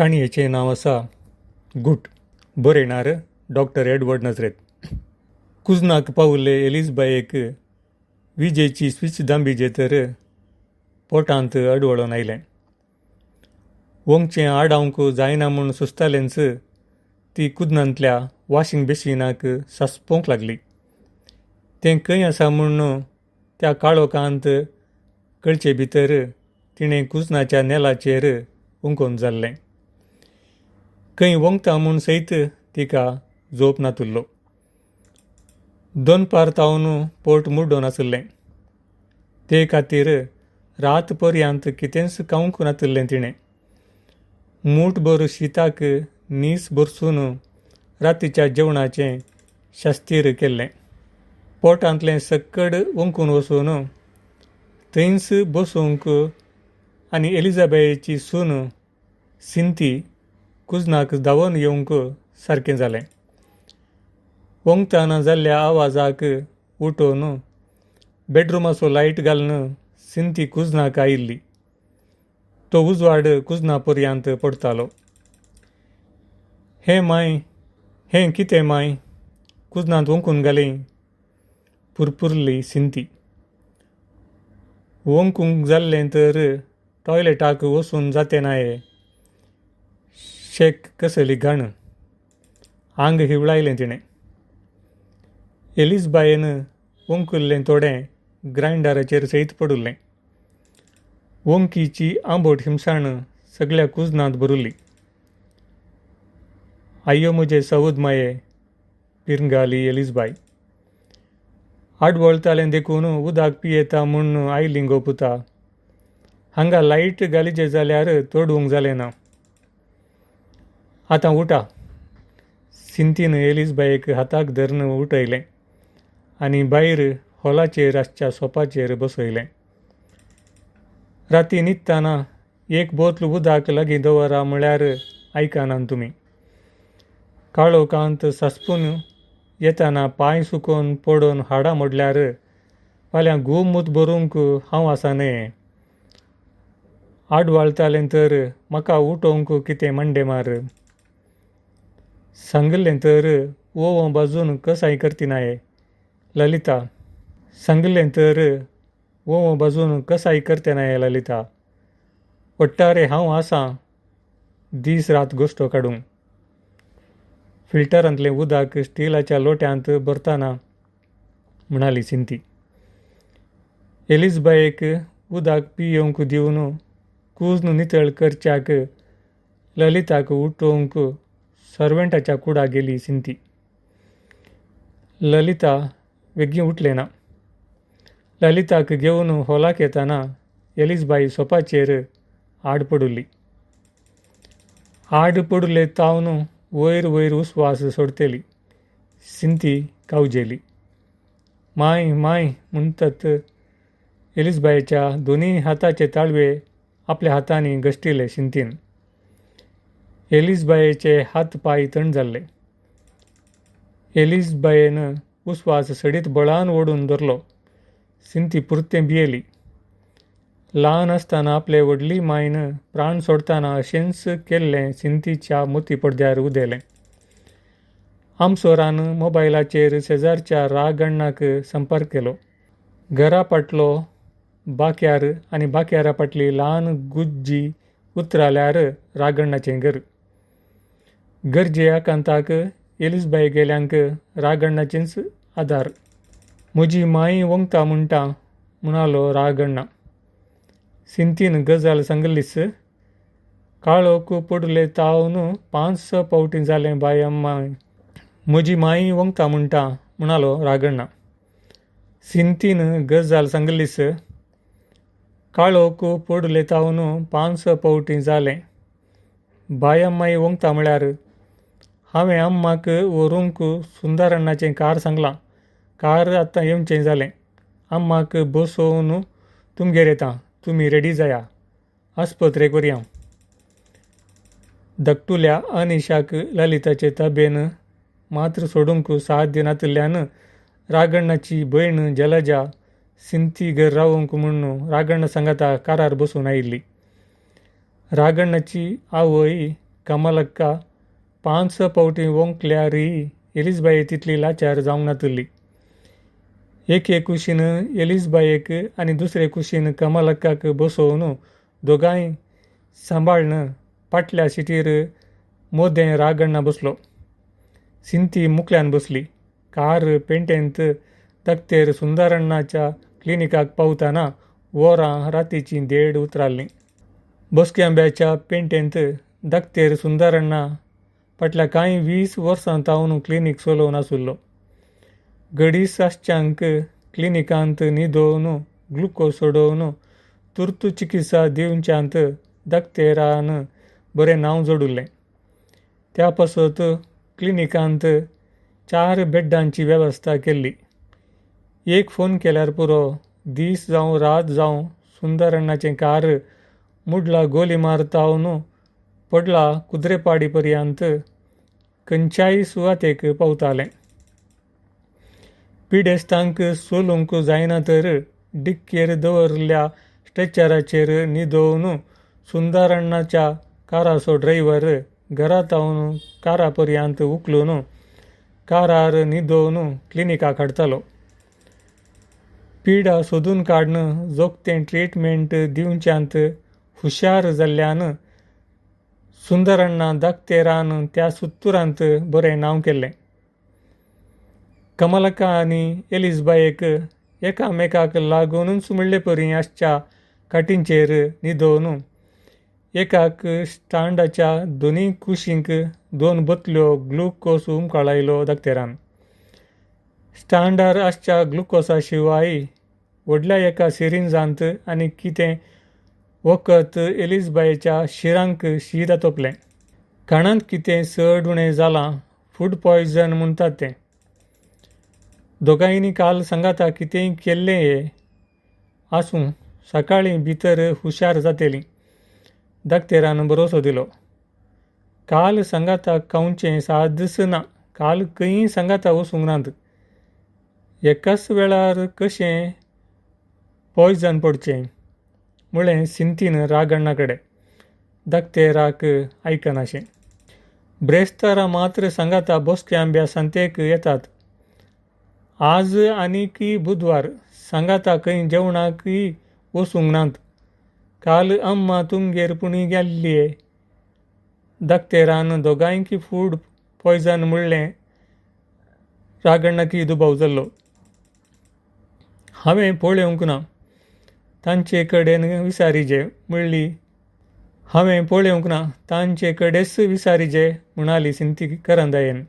काणयेचें नांव आसा गूट. बरयणार doctor Edward नजरेत. कुजनाक पावुल्ले एलिझबायेक विजेची स्विच दांबिजे तर पोटांत अडवळून आयलें. वोंगचें आडावंक जायना म्हूण सुस्तालेंच ती कुदनांतल्या वॉशिंग बेसिनाक सासपोवंक लागली. तें खंय आसा म्हूण त्या काळोखांत कळचे भितर तिणें कुजनाच्या नेलाचेर हुंकोन जाल्लें. खंय वोंगता म्हूण सयत तिका जोप नातुल्लो. दोनपार तावन पोट मुड्डोन आसलें. ते खातीर रात पर्यंत कितेंच खावंक नातलें तिणें. मूठभर शीताक नीस भरसून रातीच्या जेवणाचें शास्तीर केल्लें. पोटांतलें सक्कड ओंकून वचून थंयच बसूंक आनी एलिझाबेथची सून सिंथी कुजनाक धांवन येवंक सारकें जालें. ओंकतना जाल्ल्या आवाजाक उठोवन बेडरूमाचो लायट घालन सिंथी कुजनाक आयिल्ली. तो उजवाड कुजना पर्यंत पडतालो. हें माय, हें कितें माय, कुजनांत ओंकून घाली पुरपुरली सिंथी. ओंकूंक जाल्लें तर टॉयलेटाक वचून जातें नाये. शेक कसली घाण. आंग हिवळायलें तिणें. एलिझबायेन ओंकुल्लें थोडें ग्रायंडराचेर सयत पडुल्लें. ओंकीची आंबट हिमसाण सगळ्या कुजनांत भरुल्ली. आय्यो म्हजे सावूद माये, पिरंगाली एलिझबाय. आडवळतालें देखून उदक पियेता म्हूण आयली गो पुता. हांगा लायट घालीचे जाल्यार तोडूंक जालें ना. आतां उठा. सिंथीन एलिझबायेक हाताक धरून उठयलें आनी भायर हॉलाचेर आसच्या सोफाचेर बसयलें. राती न्हिदतना एक बोतल उदक लागीं दवरा म्हळ्यार आयकनात तुमी. काळोखांत सासपून येतना पांय सुकोवन पडोन हाडां मोडल्यार फाल्यां घुमूत भरूंक हांव आसा न्हय. आडवाळतालें तर म्हाका उठोवंक कितें मांडे मार. सांगलें तर वोवों बाजून कसाय करतिनाये ललिता. सांगलें तर वोवों बाजून कसाय करतेनाये ललिता. ಒಟ್ಟಾರೆ हांव आसां दीस रात गोश्टो काडूंक. फिल्टरांतलें उदक स्टिलाच्या लोट्यांत भरतना म्हणाली सिंथी. एलिझबायेक उदक पियोवंक दिवन कुजन नितळ करच्याक ललिताक उठोवंक सर्वंटाच्या कुडा गेली सिंथी. ललिता बेगीन उठलें ना. ललिताक घेवन हॉलाक येतना एलिझबाय सोफाचेर आड पडुल्ली. आड पडुल्ले तावन वयर वयर उस्वास सोडतेली. सिंथी कावजेली. माय माय म्हणटत एलिझबायेच्या दोनी हाताचे ताळवे आपल्या हातांनी घश्टिले सिंथीन. एलिझबायेचे हात पाय थंड जाल्ले. एलिझबायेन उस्वास सडीत बळान ओडून धरलो. सिंथी पुरतें भियेली. ल्हान आसतना आपले व्हडली मायन प्राण सोडतना अशेंच केल्लें सिंथीच्या मोती पडद्यार उदेलें. आमसोरान मोबायलाचेर शेजारच्या रागण्णाक संपर्क केलो. घरा फाटलो बाक्यार आनी बाक्यारा फाटली ल्हान गुज्जी उतराल्यार रागण्णाचें घर. गरजे आकांताक एलिझबाय गेल्यांक रागण्णाचेंच आदार. म्हजी माय वोंगता म्हणटा म्हणालो रागण्णा. सिंथीन गजाल सांगलीस. काळोख पडले तावन 5-6 फावटी जालें बाय अम्माय. म्हजी माय वोंगता म्हणटा म्हणालो रागण्णा. सिंथीन गजाल सांगलीस. काळोख पडले तावन 5-6 फावटी जालें बाय अम्माय वोंगता म्हळ्यार. हांवें अम्माक व्हरूंक सुंदर कार सांगलां. कार आतां येवचें जालें. अम्माक बसोवन तुमगेर येता. तुमी रेडी जाया. आस्पत्रेक व्हरया. धाकटुल्या अनिशाक ललिताचे ताबेन मात्र सोडूंक साध्य नातल्ल्यान रागण्णाची भयण जलजा सिंथी घर रावंक म्हूण रागण्णा सांगाता कारार बसून आयिल्ली. रागण्णाची आवय कमलक्का 5 पावटी वोंकल्यारी एलिझबाये तितली लाचार जावंक नातली. एके कुशीन एलिझबायेक आनी दुसरे कुशीन कमलक्काक बसोवन दोगांय सांबाळन फाटल्या सिटीर मोदें रागण्णा बसलो. सिंती मुखल्यान बसली. कार पेंटेंत धाकटेर सुंदरण्णाच्या क्लिनिकाक पावतना वरां रातीची 1:30 उतराल्लीं. बसक्यांब्याच्या पेंटेंत धाकटेर सुंदरण्णा फाटल्या कांय 20 वर्सां तावन क्लिनीक चलोवन आसुल्लो. घडीस आसच्यांक क्लिनिकांत न्हिदोवन ग्लुकोज सोडोवन तुर्त चिकित्सा दिवच्यांत धाकटेरान बरें नांव जोडुल्लें. त्या पासत क्लिनिकांत 4 बेड्डांची वेवस्था केल्ली. एक फोन केल्यार पुरो. दीस जावं रात जावं सुंदरण्णाचें कार मुडला गोलीमार तावन पडला कुद्रेपाडी पर्यंत खंयच्याय सुवातेक पावतालें. पिडेस्तांक चलूंक जायना तर डिक्केर दवरल्या स्ट्रेचराचेर न्हिदोवन सुंदरण्णाच्या काराचो ड्रायव्हर घरा तावन कारा पर्यंत उखलून कारार न्हिदोवन क्लिनिकाक हाडटालो. पिडा सोदून काडन जोगतें ट्रीटमेंट दिवच्यांत हुशार जाल्ल्यान सुंदरण्णा धाकटेरान त्या सुत्तुरांत बरें नांव केल्लें. कमलक्का आनी एलिझबायेक एकामेकाक लागूनच म्हणले परी आसच्या काटींचेर न्हिदोवन एकाक स्टांडाच्या दोनूय कुशींक 2 बोतल्यो ग्लुकोज उमकाळयलो धाकटेरान. स्टांडार आसच्या ग्लुकोजा शिवाय व्हडल्या एका सिरिंजांत आनी कितें वखद एलिझबायेच्या शिरांक शीत आटोपलें. कानांत कितें चड उणें जालां. फूड पॉयझन म्हणटात तें. दोगांयनी काल सांगाता कितेंय केल्लें आसूं सकाळीं भितर हुशार जातलीं. धाकटेरान भरोसो दिलो. काल सांगाता खावचें सादच ना. काल खंय सांगाता वचूंक नात. एकाच वेळार कशें पॉयझन पडचें म्हळें सिंतीन रागण्णा कडेन. धाकटेराक आयकनाशें. ब्रेस्तारा मात्र सांगाता बसक्यांब्या सांतेक येतात. आज आनीक बुधवार सांगाता खंय जेवणाकय वचूंक नात. काल अम्मा तुमगेर पुणी गेल्लीये. धाकटेरान दोगांयक फूड पॉयझन म्हणलें. रागण्णाकी दुबाव जाल्लो. हांवें पळोवंक ना. तांचे कडेन विचारिजे म्हणली. हांवें पळोवंक ना. तांचे कडेच विचारिजे म्हणाली सिंती करंदायेन.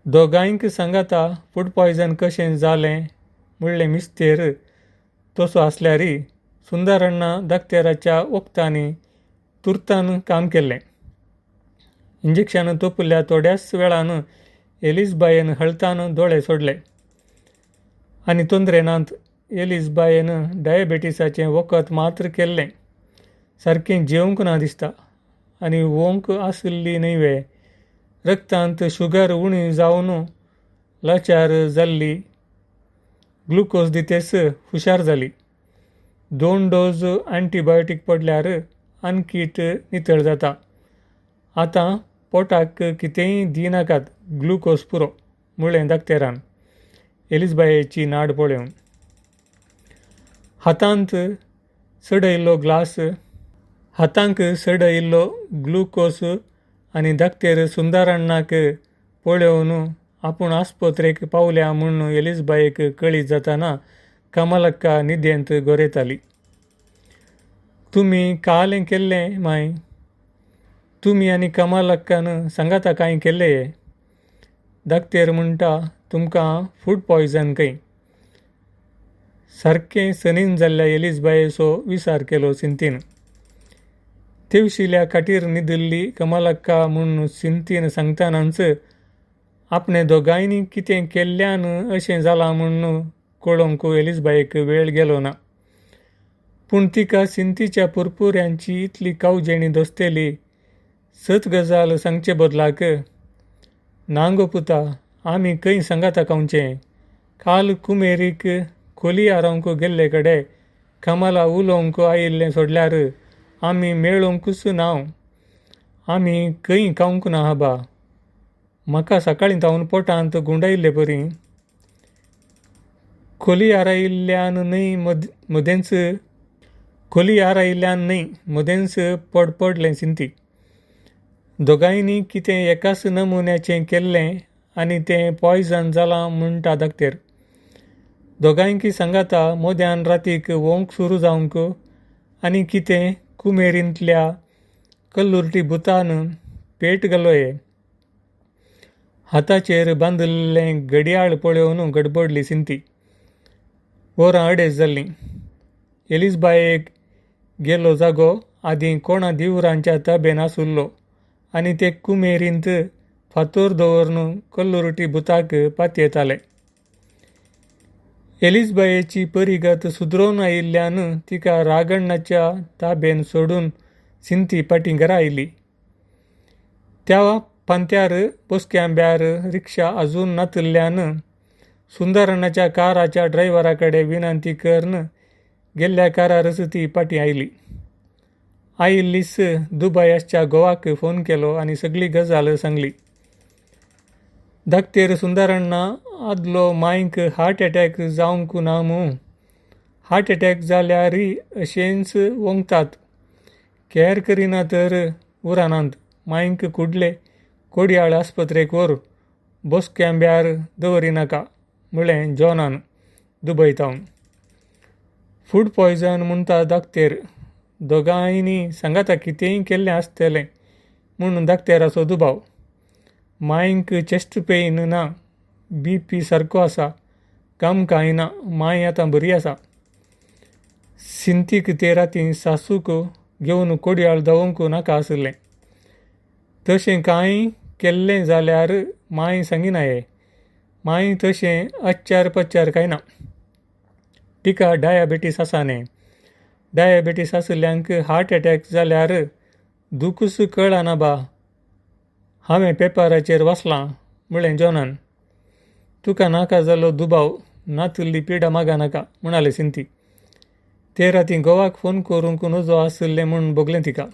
दोगांयक सांगाता फूड पॉयझन कशें जालें म्हणलें मिस्तेर. तसो आसल्यारय सुंदरण्णा धाकटेराच्या वखदांनी तुर्तान काम केल्लें. इंजेक्शन तोपल्या थोड्याच वेळान एलिझबायेन हळतान दोळे सोडले. आनी तोंदरे नात. एलिझबायेन डायबेटिसाचें वखद मात्र केल्लें. सारकें जेवंक ना दिसता. आनी वोंक आसली न्हय. रगतांत शुगर उणी जावन लाचार जाल्ली. ग्लुकोज दितेस हुशार जाली. 2 डोस एंटीबायोटीक पडल्यार आनकीट नितळ जाता. आतां पोटाक कितेंय दिनाकात. ग्लुकोज पुरो म्हळें धाकटेरान एलिझबायेची नाड पळोवन. हातांत सडयिल्लो ग्लुकोज आनी धाकटेर सुंदरण्णाक पळोवन आपूण आस्पत्रेक पावल्या म्हूण एलिझबायेक कळीत जाताना कमलक्का न्हिदेंत गरयताली. तुमी काल हें केल्लें माय. तुमी आनी कमलक्कान सांगाता कांय केल्लें. धाकटेर म्हणटा तुमकां फूड पॉयझन खंय. सारकें सनीन जाल्ल्या एलिझबायेचो विचार केलो सिंतीन. तेवशिल्या काटीर न्हिदिल्ली कमलक्का म्हूण सिंतीन सांगतनाच आपणे दोगांयनी कितें केल्ल्यान अशें जालां म्हूण कळोवंक एलिझबायेक वेळ गेलो ना. पूण तिका सिंतीच्या पुरपुऱ्यांची इतली कावजेणी दोसतेली. सत गजाल सांगचे बदलाक ना गो पुता आमी खंय सांगाता खावचें. काल कुमेरीक खोली आरोवंक गेल्ले कडेन कमला उलोवंक आयिल्लें सोडल्यार आमी मेळोवंकच नाव. आमी खंय खावंक ना हाबा. म्हाका सकाळीं तावन पोटांत गुंडायिल्ले परी. खोली आरायिल्ल्यान न्हय मदेंच पडलें सिंती. दोगांयनी कितें एकाच नमुन्याचें केल्लें आनी तें पॉयझन जालां म्हणटा दाखतेर. दोगांयकी सांगाता मोद्यान रातीक वोंक सुरू जावंक आनी कितें कुमेरींतल्या कल्लुर्टी भुतान पेट घालोये. हाताचेर बांदिल्लें घडयाळ पळोवन गडबडली सिंती. वरां 2:30 जाल्लीं. एलिझबायेक गेलो जागो आदीं कोणा दिवरांच्या ताबेन आसुल्लो आनी ते कुमेरींत फातर दवरून कल्लुर्टी भुताक पातयेताले. एलिझबायेची परिगत सुदरोवन आयिल्ल्यान तिका रागण्णाच्या ताबेन सोडून सिंती फाटीं घरा आयली. त्या फांत्यार बसक्यांब्यार रिक्षा आजून नातिल्ल्यान सुंदरणाच्या काराच्या ड्रायव्हरा कडेन विनंती करून गेल्ल्या कारारच ती फाटीं आयली. आयिल्लीच दुबायाच्या घोवाक फोन केलो आनी सगळी गजाल सांगली. धाकटेर सुंदरण्णा आदलो मांयक हार्ट अटॅक जावंक ना मूं. हार्ट अटॅक जाल्यारय अशेंच वोंगतात. कॅर करिना तर उरानांत. मांयक कुडले कोडयाळ आस्पत्रेक व्हर. बसक्यांब्यार दवरिनाका म्हळें जॉनान दुबयतावन. फूड पॉयझन म्हणटा धाकटेर. दोगांयनी सांगाता कितेंय केल्लें आसतलें म्हूण धाकटेराचो दुबाव. मांयक चेस्ट पेन ना. BP सारको आसा. काम कांय ना. मांय आतां बरी आसा. सिंतीक ते रातीं सासूक घेवन कोडयाळ देंवोंक नाका आसलें. तशें कांय केल्लें जाल्यार मांय सांगिनाये. मांय तशें आच्चार पच्चार कांय ना. तिका डायबेटीस आसा न्ही. डायबेटीस आसल्ल्यांक हार्ट अटॅक जाल्यार दुखूच कळना बा. हांवें पेपराचेर वाचलां म्हळें जॉनान. तुका नाका जाल्लो दुबाव नातिल्ली पिडा मागा नाका म्हणाले सिंती. ते रातीं घोवाक फोन करूंक नजो आसलें म्हूण भोगलें तिका.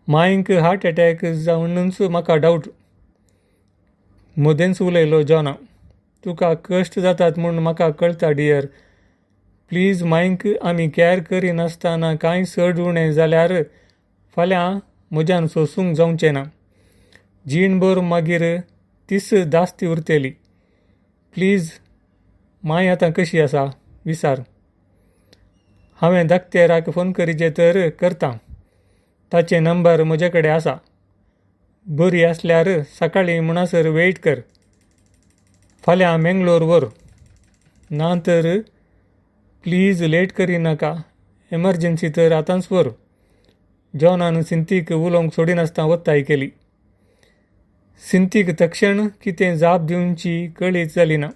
मांयक हार्ट अटॅक जावनूच म्हाका डावट. मदेंच उलयलो जॉना. तुका कश्ट जातात म्हूण म्हाका कळटा डियर. प्लीज मांयक आमी कॅर करिनासतना कांय चड उणें जाल्यार फाल्यां म्हज्यान सोंसूंक जावचें ना. जीणभर मागीर तीच दास्ती उरतली. प्लीज मांय आतां कशी आसा विचार. हांवें धाकटेराक फोन करिचें तर करतां. ताचे नंबर म्हजे कडेन आसा. बरी आसल्यार सकाळीं म्हणसर वेट कर. फाल्यां मेंगलोर व्हर. ना तर प्लीज लेट करिनाका. एमर्जन्सी तर आतांच व्हर. जॉनान सिंतीक उलोवंक सोडिनासतना वताय केली. सिंतीक तक्षण कितें जाप दिवची कळीच जाली ना.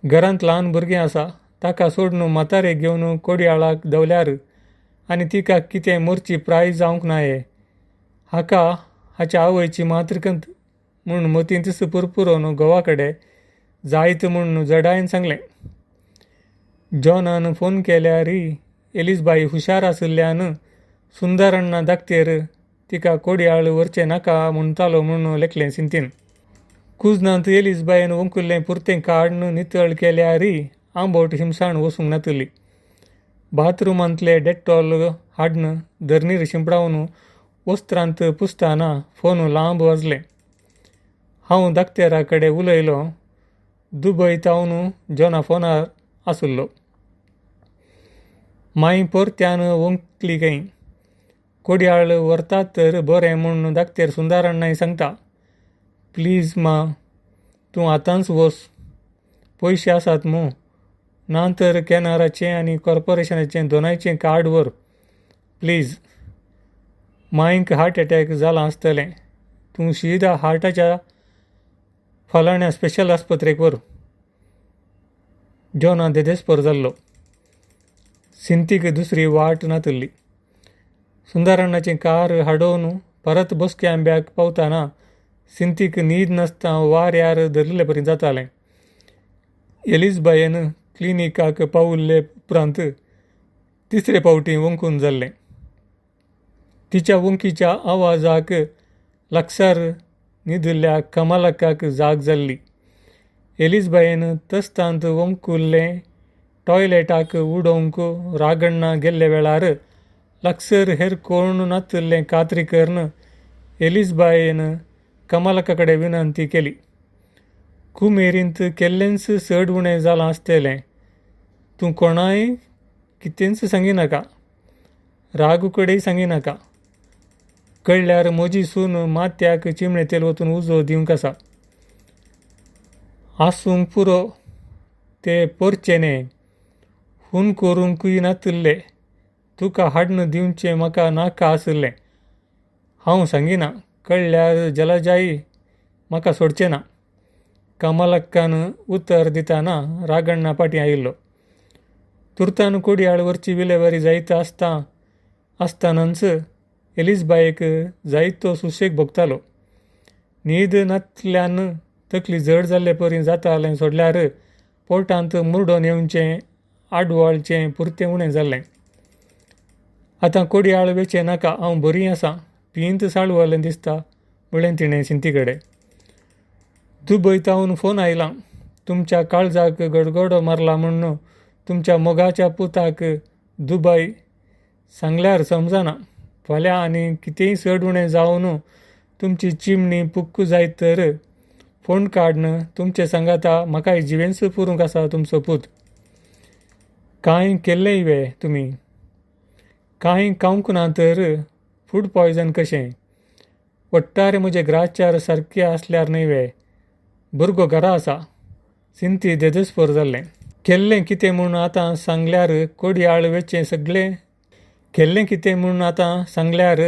घरांत ल्हान भुरगें आसा. ताका सोडून म्हातारे घेवन कोडयाळाक देंवल्यार आनी तिका कितें मरची प्राय जावंक नाये. हाका हाच्या आवयची मात्रखंत म्हूण मतींतच पुरपुरोवन घोवा कडेन जायत म्हूण जडायन सांगलें. जॉनान फोन केल्यारय एलिझबाई हुशार आसल्ल्यान सुंदरण्णा धाकटेर तिका कोडयाळ व्हरचें नाका म्हणटालो म्हूण लेखलें सिंतीन. कुजनांत एलिझबायेन वंकुल्लें पुरतें काडून नितळ केल्यारय आंबट हिमसाण वसूंक नातली. बाथरुमांतले डेटॉल हाडून धरणीर शिंपडावन वस्त्रांत पुसतना फोन लांब वाजलें. हांव धाकटेरा कडेन उलयलों. दुबयतावन जॉना फोनार आसुल्लो. मांय परत्यान वंकली खंय. कोडयाळ व्हरतात तर बरें म्हूण धाकटेर सुंदरण्णाय सांगता. प्लीज मा तूं आतांच वच. पयशे आसात मूं. ना तर कॅनराचें आनी कॉर्पोरेशनाचें दोनांयचें कार्ड व्हर. प्लीज. मांयक हार्ट अटॅक जालां आसतलें. तूं शिदा हार्टाच्या फालाण्या स्पेशल आस्पत्रेक व्हर. जॉना देदेस्पर जाल्लो. सिंतीक दुसरी वाट नातली. सुंदरण्णाचें कार हाडोवन परत बसक्यांब्याक पावतना सिंतीक न्हीद नासतना वाऱ्यार धरिल्ले परी जातालें. एलिझबायेन क्लिनिकाक पावुल्ले उपरांत तिसरे फावटी वंकून जाल्लें. तिच्या वंकीच्या आवाजाक लागसार न्हिदिल्ल्या कमालकाक जाग जाल्ली. एलिझबायेन तस्तांत वंकुल्लें टॉयलेटाक उडोवंक रागण्णा गेल्ले वेळार लागसर हेर कोण नातल्लें खात्री करून एलिझबायेन कमालका कडेन विनंती केली. कुमेरींत केल्लेंच चड उणें जालां आसतलें. तूं कोणाय कितेंच सांगिनाका, रागू कडेन सांगिनाका. कळल्यार म्हजी सून माथ्याक चिमणेतेल वचून उजो दिवंक आसा. आसूंक पुरो ते परचेने खून करूंकय नातल्ले. तुका हाडून दिवचें म्हाका नाका आसलें. हांव सांगिना. कळल्यार जलजाई म्हाका सोडचें ना. कमालक्कान उतर दितना रागण्णा फाटीं आयिल्लो. तुर्तान कोडयाळ वरची विलेवारी जायत आसतनाच एलिझबायेक जायतो सुशेग भोगतालो. न्हीद नातल्यान तकली जड जाल्ले परी जातालें सोडल्यार पोटांत मुरडोन येवचें आडवळचें पुरतें उणें जाल्लें. आतां कोडयाळ वेचें नाका, हांव बरी आसां, पिंत साळवलें दिसता म्हळें तिणें सिंती कडेन. दुबयतावन फोन आयला. तुमच्या काळजाक गडगडो मारला म्हूण तुमच्या मोगाच्या पुताक दुबय सांगल्यार समजना. फाल्यां आनी कितेंय चड उणें जावन तुमची चिमणी पुक्कू जायत तर फोन काडन तुमचे सांगाता म्हाकाय जिवेंच पुरूंक आसा तुमचो पूत. कांय केल्लें वे तुमी. कांय खावंक ना तर फूड पॉयझन कशें. वट्टारे म्हजे ग्राचार सारके आसल्यार न्हय वे. भुरगो घरा आसा. सिंती देदस्पर जाल्लें. केल्लें कितें म्हूण आतां सांगल्यार कोडयाळ वेचें सगळें केल्लें कितें म्हूण आतां सांगल्यार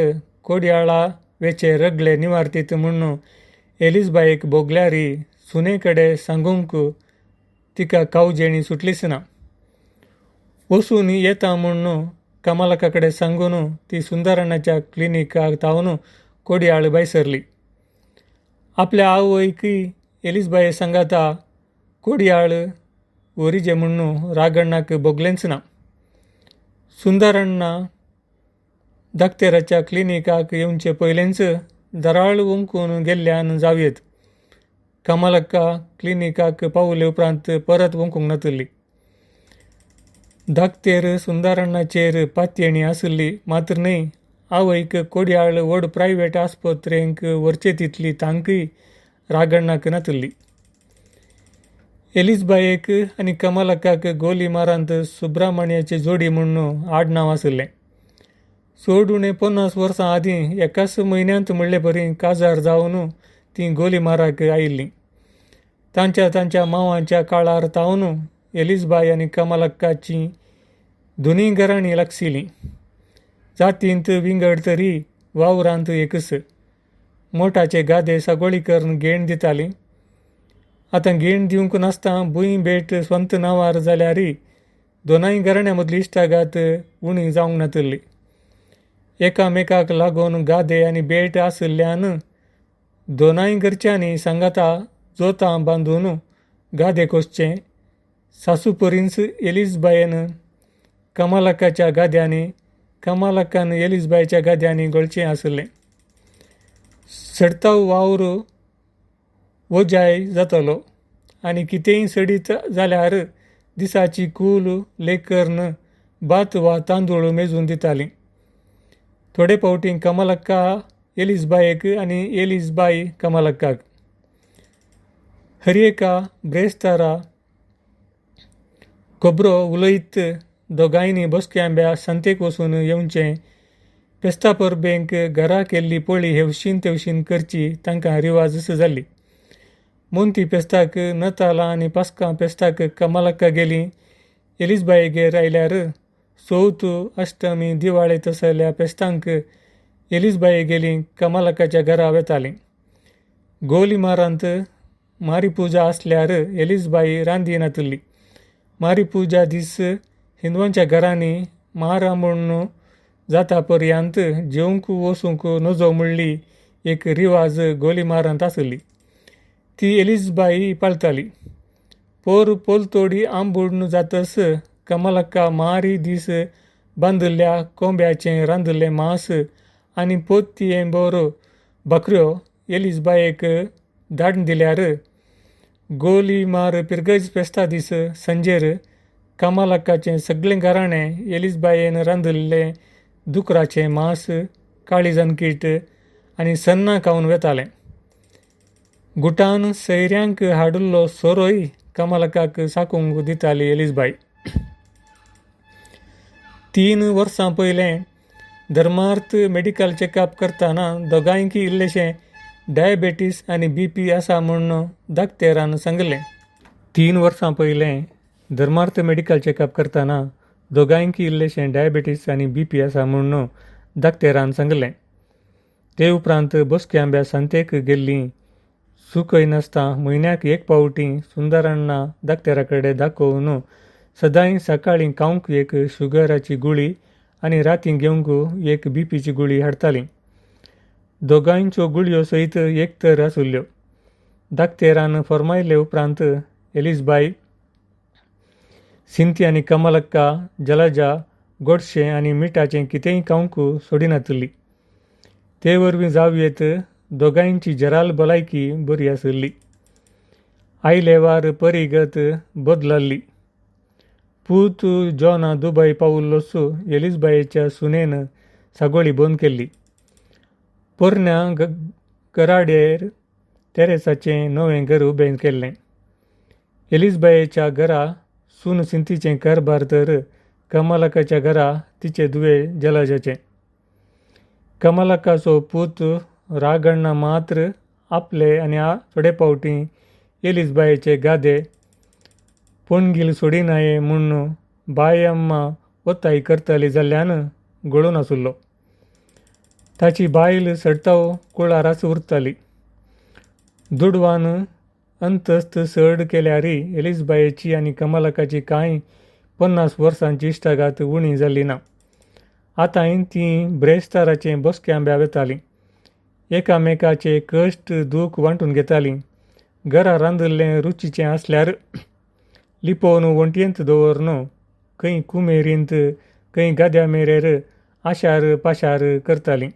कोडयाळा वेचें रगले निवारतीत म्हूण एलिझबायेक भोगल्यारी सुने कडेन सांगूंक तिका कावजेणी सुटलीच ना. वचून येता म्हूण कमालका कडेन सांगून ती सुंदरणाच्या क्लिनिकाक धांवन कोडयाळ भायर सरली. आपल्या आवयकय एलिझबाये सांगाता कोडयाळ वरिजे म्हूण रागण्णाक भोगलेंच ना. सुंदरण्णा दाक्तेराच्या क्लिनिकाक येवचे पयलेंच दराळ वंकून गेल्ल्यान जावयेत. कमालका क्लिनिकाक पावले उपरांत परत वंकूंक नातली. धाकतेर सुंदरण्णाचेर पातयेणी आसली मात्र न्हय. आवयक कोडयाळ व्हड प्रायवेट आस्पत्रेंक व्हरचे तितली तांकय रागण्णाक नातली. एलिझबायेक आनी कमालकाक गोली मारांत सुब्रामण्याची जोडी म्हूण आडनांव आसलें. चड उणें 50 वर्सां आदीं एकाच म्हयन्यांत म्हणले परी काजार जावन ती गोली माराक आयिल्लीं. तांच्या मांवाच्या काळार तावन एलिझबाय आनी कमालकाचीं दोनूय घराणीं लागशिल्लीं. जातींत विंगड तरी वावरांत एकच. मोठाचे गादे सागोळीकर घेण दितालीं. आतां घेण दिवंक नासता भूंय भेट स्वंत नांवार जाल्यारय दोनाय घराण्यां मदली इश्टागात उणी जावंक नातली. एकामेकाक लागून गादे आनी भेट आसल्यान दोनाय घरच्यांनी सांगाता जोतां बांदून गादे कोसचें. सासू परींच एलिझबायेन कमालकाच्या गाद्यांनी कमालकान एलिझबायेच्या गाद्यांनी गळचें आसलें. सडताव वावर वजाय जातलो आनी कितेंय सडीत जाल्यार दिसाची कूल लेकर्न भात वा तांदूळ मेजून दितालीं. थोडे फावटी कमालका एलिझबायेक आनी एलिझबाय कमालकाक. हरएका ब्रेस्तारा खबरो उलयत दोगांयनी बसक्यांब्या सांतेक वचून येवचें. पेस्ता परबेक घरा केल्ली पळी हेवशीन तेवशीन करची तांकां रिवाजच जाल्ली. मोंती पेस्ताक नतालां आनी पास्कां पेस्ताक कमालका गेलीं एलिझबायेगेर आयल्यार चवथ अष्टमी दिवाळे तसल्या पेस्तांक एलिझबाये गेलीं कमालकाच्या घरा वेतालीं. गोली मारांत मारीपुजा आसल्यार एलिझबाई रांदी नातली. मारीपुजा दीस हिंदवांच्या घरांनी मारा म्हूण जाता पर्यंत जेवंक वसूंक नजो म्हणली एक रिवाज गोली मारांत आसली. ती एलिझबाई पाळताली. पोलतोडी आंबूड जातस कमालका मारी दीस बांदिल्ल्या कोंब्याचें रांदिल्लें मांस आनी पोतये बोरो बकऱ्यो एलिझबायेक धाडून दिल्यार गोली मार पिरगज फेस्ता दीस संजेर कमालक्काचें सगळें घराणें एलिझबायेन रांदिल्लें दुकराचें मांस, काळिजन कीट आनी सन्नां खावन वेतालें. गुटान सयऱ्यांक हाडिल्लो सोरोय कमालक्काक साकूंक दिताली एलिझबाय. 3 वर्सां पयलें धर्मार्थ मेडिकल चॅकअप करतना दोगांयकी इल्लेशें डायबेटीस आनी BP आसा म्हूण दाक्तेरान सांगलें. 3 वर्सां पयलें धर्मार्थ मेडिकल चॅकअप करतना दोगांयकी इल्लेशें डायबेटीस आनी BP आसा म्हूण दाक्तेरान सांगलें. ते उपरांत बसक्यांब्या सांतेक गेल्लीं सुखय नासता म्हयन्याक 1 फावटी सुंदराण्णा दाक्तेरा कडेन दाखोवन सदांय सकाळीं खावंक एक शुगराची गुळी आनी रातीं घेवंक एक BPची गुळी हाडटालीं. दोगांयच्यो गुळयो सयत एक तर आसुल्ल्यो. दाक्तेरान फर्मायले उपरांत एलिझबाय सिंती आनी कमालक्का जलजा गोडशें आनी मिठाचें कितेंय खावंक सोडिनातली. ते वरवीं जावयेत दोगांयची जराल भलायकी बरी आसली. आयले वार परिगत बदलली. पूत जॉना दुबय पावुल्लोच एलिझबायेच्या सुनेन सागोळी बंद केल्ली. पोरण्या घराडेर तेरेसाचें नवें घर उबें केल्लें. एलिझबायेच्या घरा सून सिंतीचें कारभार तर कमालक्काच्या घरा तिचे दुवे जलजाचें. कमालक्काचो पूत रागण्णा मात्र आपले आनी थोडे फावटी एलिझबायेचे गादे पणगील सोडिनाये म्हूण बायम्मा वताय करताली जाल्ल्यान गळून आसुल्लो. ताची बायल सडताव कुळारास उरताली. दुडवान अंतस्त चड केल्यारय एलिझबायेची आनी कमालक्काची कांय 50 वर्सांची इश्टागात उणी जाल्ली ना. आतांय तीं ब्रेस्ताराचें बसक्यांब्या वेतालीं. एकामेकाचे कश्ट दूख वांटून घेतालीं. घरा रांदिल्लें रुचीचें आसल्यार लिपोवन वंटयेंत दवरन खंय कुमेरींत खंय गाद्या मेरेर आशार पाशार करतालीं.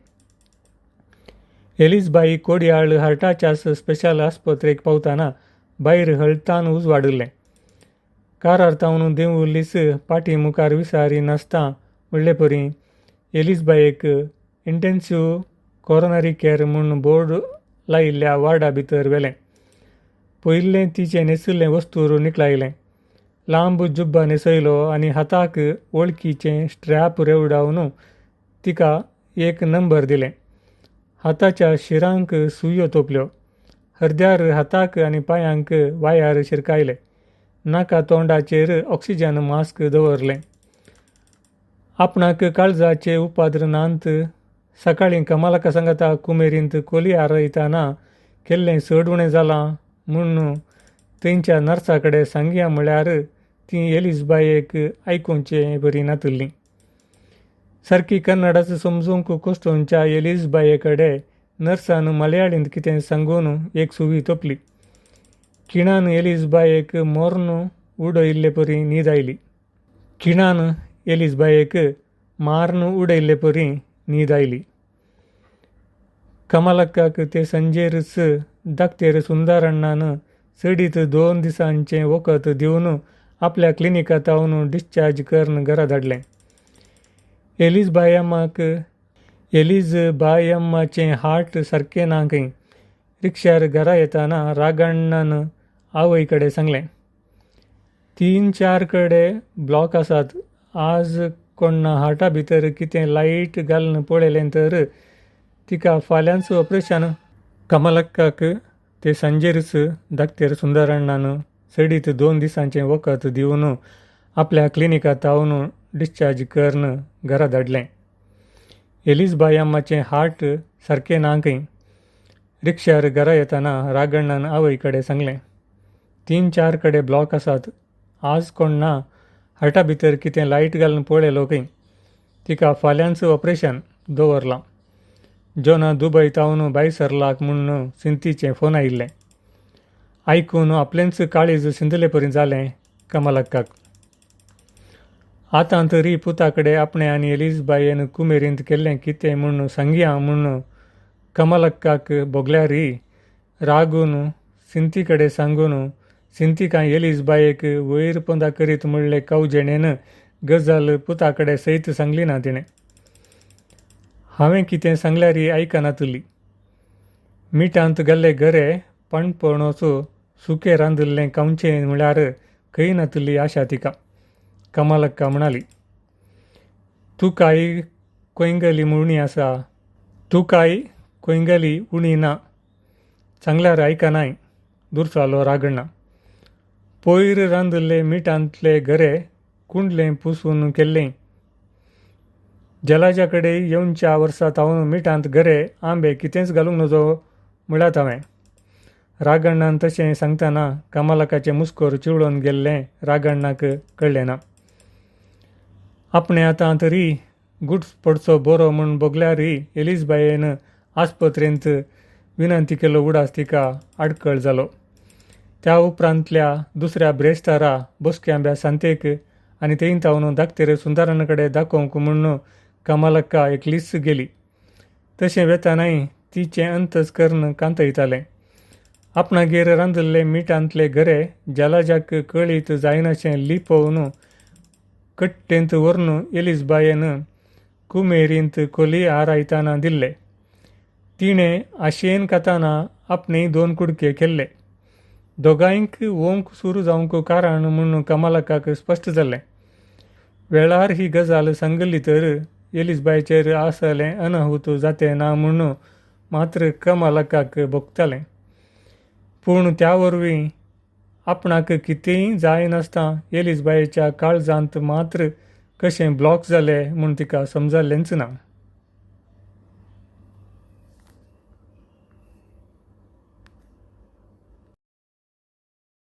एलिझबाई कोडयाळ हार्टाच्या स्पेशल आस्पत्रेक पावतना भायर हळतान उजवाडिल्लें. कारार तावन देंवल्लीच पाटी मुखार विसारी नासता म्हणले परी एलिझबायेक इंटेन्सिव्ह कॉरोनरी केअर म्हूण बोर्ड लायिल्ल्या वार्डा भितर व्हेलें. पयलें तिचें न्हेसिल्लें वस्तूर निखळायलें. लांब जुब्बा न्हेसयलो आनी हाताक वळखीचें स्ट्रॅप रेवडावन तिका एक नंबर दिलें. हाताच्या शिरांक सुयो तोपल्यो. हरद्यार हाताक आनी पांयांक वायार शिरकायले. नाका तोंडाचेर ऑक्सिजन मास्क दवरलें. आपणाक काळजाचे उपाद्रनांत सकाळीं कमालक्का सांगता कुमेरींत कोली आरयतना केल्लें चड उणें जालां म्हूण थंयच्या नर्सा कडेन सांगया म्हळ्यार ती एलिझबायेक आयकूंचें बरी नातली. सारकी कन्नडाच समजूंक कोश्टोनच्या एलिझबाये कडेन नर्सान मलयाळींत कितें सांगून एक सुवी तोपली. खिणान एलिझबायेक मोर्न उडयल्ले परी न्हीद आयली. खिणान एलिझबायेक मार्न उडयल्ले परी न्हीद आयली. कमालक्काक ते संजेरच दाक्तेर सुंदराण्णान चडीत 2 दिसांचें वखद दिवन आपल्या क्लिनिकांत हावन डिस्चार्ज करून घरा धाडलें. एलिझबायम्माचें हार्ट सारकें ना खंय. रिक्षार घरा येतना रागण्णान आवय कडेन सांगलें. 3-4 कडेन ब्लॉक आसात. आज कोण्णा हार्टा भितर कितें लायट घालून पळयलें तर तिका फाल्यांच ऑपरेशन. कमालक्काक ते सांजेरच दाक्तेर सुंदराण्णान चडीत 2 दिसांचें वखद दिवन आपल्या क्लिनिकांत हावन डिस्चार्ज करून घरा धाडलें. एलिझबायम्माचें हार्ट सारकें ना खंय. रिक्षार घरा येतना रागण्णान आवय कडेन सांगलें. 3-4 कडेन ब्लॉक आसात. आज कोण्णा हार्टा भितर कितें लायट घालून पळयलो खंय. तिका फाल्यांच ऑपरेशन दवरलां. जॉना दुबय तावन भायर सरलाक म्हूण सिंतीचें फोन आयिल्लें. आयकून आपलेंच काळीज सिंदले परी जालें कमालक्काक. आतां तरी पुता कडेन आपणे आनी एलिझबायेन कुमेरींत केल्लें कितें म्हूण सांगया म्हूण कमलक्काक बोगल्यारी रागून सिंती कडेन सांगून सिंतीकाय एलिझबायेक वयर पोंदा करीत म्हणलें कावजेणेन गजाल पुता कडेन सयत सांगली ना तिणें. हांवें कितें सांगल्यारी आयकनातली. मिठांत घाल्ले गरे पणपणोचो सुकें रांदिल्लें कावचें म्हळ्यार खंय नातली आशा तिका. कमलक्का म्हणाली, तूं काय कोयंगली उणी आसा, तूं काय कोयंगली उणी ना. सांगल्यार आयकनाय. दुरसालो रागण्णा. पयर रांदिल्ले मिठांतले गरे कुंडलें पुसून केल्लें. जलाजा कडेन येवच्या वर्सांत हांव मिठांत गरे आंबे कितेंच घालूंक नजो म्हळ्यात हांवें. रागण्णान तशें सांगतना कमलकाचें मुस्कोर चिवळोन गेल्लें रागण्णाक कळ्ळें ना. आपणें आतां तरी गुड्स पडचो बरो म्हूण बोगल्यारी एलिझबायेन आस्पत्रेंत विनंती केलो उडास तिका आडकळ जालो. त्या उपरांतल्या दुसऱ्या ब्रेस्तारा बसक्यांब्या सांतेक आनी थंय तावन धाकटेर सुंदरान कडेन दाखोवंक म्हूण कमलक्का एकलीच गेली. तशें वेतानाय तिचें अंतस्करण कांतयतालें. आपणागेर रांदिल्ले मिठांतले गरे जलाजाक कळीत जायनाशें लिपोवन कट्टेंत व्हरून एलिझबायेन कुमेरींत खोली आरायतना दिल्ले. तिणें आशेन खाताना आपणें 2 कुडके केल्ले. दोगांयक वोंक सुरू जावंक कारण म्हूण कमलक्काक स्पश्ट जाल्लें. वेळार ही गजाल सांगली तर एलिझबायेचेर आसलें अनाहूत जातें ना म्हूण मात्र कमलक्काक भोगतालें. पूण त्या वरवीं आपणाक कितेंय जाय नासता एलिझबायेच्या काळजांत मात्र कशें ब्लॉक जालें म्हूण तिका समजल्लेंच ना.